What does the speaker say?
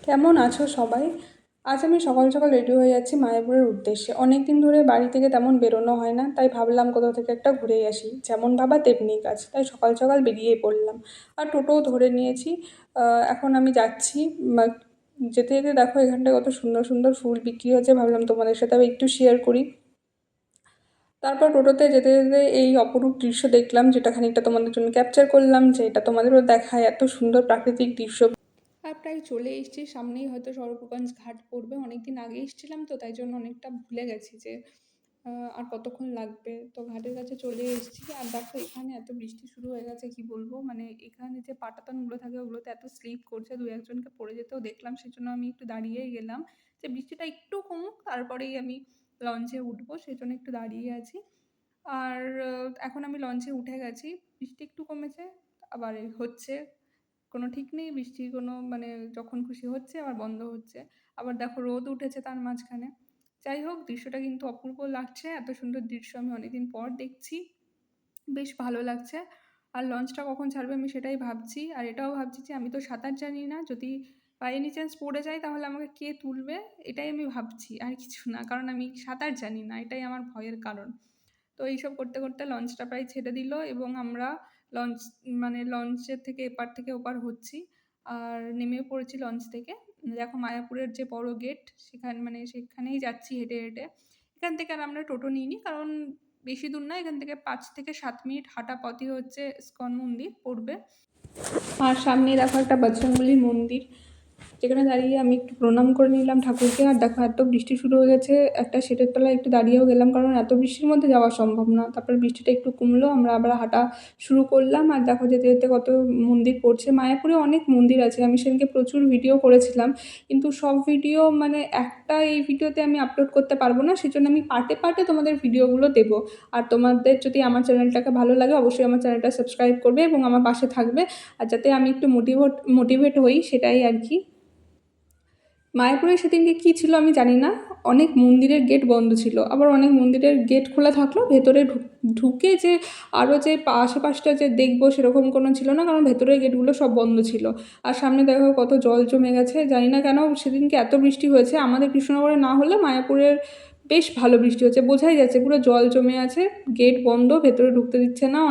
কেমন আছো সবাই? আজ আমি সকাল সকাল রেডি হয়ে যাচ্ছি মায়াপুরের উদ্দেশ্যে। অনেক দিন ধরে বাড়ি থেকে তেমন বেরোনো হয় না, তাই ভাবলাম কোথাও থেকে একটা ঘুরেই আসি। যেমন ভাবা তেমনি কাজ, তাই সকাল সকাল বেরিয়েই পড়লাম। আর টোটোও ধরে নিয়েছি। এখন আমি যাচ্ছি। যেতে যেতে দেখো এখানটায় কত সুন্দর সুন্দর ফুল বিক্রি হচ্ছে, ভাবলাম তোমাদের সাথে আমি একটু শেয়ার করি। তারপর টোটোতে যেতে যেতে এই অপরূপ দৃশ্য দেখলাম, যেটা খানিকটা তোমাদের জন্য ক্যাপচার করলাম, যে এটা তোমাদেরও দেখায়। এত সুন্দর প্রাকৃতিক দৃশ্য। আর প্রায় চলে এসেছি, সামনেই হয়তো স্বরূপগঞ্জ ঘাট পড়বে। অনেকদিন আগে এসেছিলাম তো, তাই জন্য অনেকটা ভুলে গেছি যে আর কতক্ষণ লাগবে। তো ঘাটের কাছে চলে এসেছি। আর দেখো এখানে এত বৃষ্টি শুরু হয়ে গেছে, কি বলবো। মানে এখানে যে পাটাতনগুলো থাকে ওগুলোতে এত স্লিপ করছে, দু একজনকে পড়ে যেতেও দেখলাম। সেজন্য আমি একটু দাঁড়িয়েই গেলাম, যে বৃষ্টিটা একটু কমুক তারপরেই আমি লঞ্চে উঠবো, সেই জন্য একটু দাঁড়িয়ে আছি। আর এখন আমি লঞ্চে উঠে গেছি। বৃষ্টি একটু কমেছে, আবার হচ্ছে। কোনো ঠিক নেই, বৃষ্টির কোনো মানে যখন খুশি হচ্ছে আবার বন্ধ হচ্ছে। আবার দেখো রোদ উঠেছে তার মাঝখানে। যাই হোক, দৃশ্যটা কিন্তু অপূর্ব লাগছে। এত সুন্দর দৃশ্য আমি অনেকদিন পর দেখছি, বেশ ভালো লাগছে। আর লঞ্চটা কখন ছাড়বে আমি সেটাই ভাবছি। আর এটাও ভাবছি যে আমি তো সাঁতার জানি না, যদি বাই এনি চান্স পড়ে যাই তাহলে আমাকে কে তুলবে, এটাই আমি ভাবছি, আর কিছু না। কারণ আমি সাঁতার জানি না, এটাই আমার ভয়ের কারণ। তো এইসব করতে করতে লঞ্চটা প্রায় ছেড়ে দিল, এবং আমরা লঞ্চ মানে লঞ্চের থেকে এপার থেকে ওপার হচ্ছি। আর নেমেও পড়েছি লঞ্চ থেকে। দেখো মায়াপুরের যে বড় গেট, সেখানেই যাচ্ছি হেঁটে হেঁটে। এখান থেকে আর আমরা টোটো নিইনি, কারণ বেশি দূর না, এখান থেকে 5 থেকে 7 মিনিট হাঁটা পথই হচ্ছে ইস্কন মন্দির পড়বে। আর সামনেই দেখো একটা বজরংবলী মন্দির, যেখানে দাঁড়িয়ে আমি একটু প্রণাম করে নিলাম ঠাকুরকে। আর দেখো এত বৃষ্টি শুরু হয়ে গেছে, একটা শেডের তলায় একটু দাঁড়িয়েও গেলাম, কারণ এত বৃষ্টির মধ্যে যাওয়া সম্ভব না। তারপর বৃষ্টিটা একটু কমলো, আমরা আবার হাঁটা শুরু করলাম। আর দেখো যেতে যেতে কত মন্দির পড়ছে। মায়াপুরে অনেক মন্দির আছে, আমি সেদিনকে প্রচুর ভিডিও করেছিলাম, কিন্তু সব ভিডিও মানে একটা এই ভিডিওতে আমি আপলোড করতে পারবো না, সেজন্য আমি পার্টে পার্টে তোমাদের ভিডিওগুলো দেবো। আর তোমাদের যদি আমার চ্যানেলটাকে ভালো লাগে, অবশ্যই আমার চ্যানেলটা সাবস্ক্রাইব করবে এবং আমার পাশে থাকবে। আর যাতে আমি একটু মোটিভেট হই, সেটাই আর কি। মায়াপুরে সেদিনকে কী ছিল আমি জানি না, অনেক মন্দিরের গেট বন্ধ ছিল, আবার অনেক মন্দিরের গেট খোলা থাকলেও ভেতরে ঢুকে যে আরও যে আশেপাশটা যে দেখবো সেরকম কোনো ছিল না, কারণ ভেতরের গেটগুলো সব বন্ধ ছিল। আর সামনে দেখো কত জল জমে গেছে, জানি না কেন সেদিনকে এত বৃষ্টি হয়েছে। আমাদের কৃষ্ণনগরে না হলে মায়াপুরের বেশ ভালো বৃষ্টি হচ্ছে, বোঝাই যাচ্ছে পুরো জল জমে আছে, গেট বন্ধ, ভেতরে ঢুকতে দিচ্ছে না।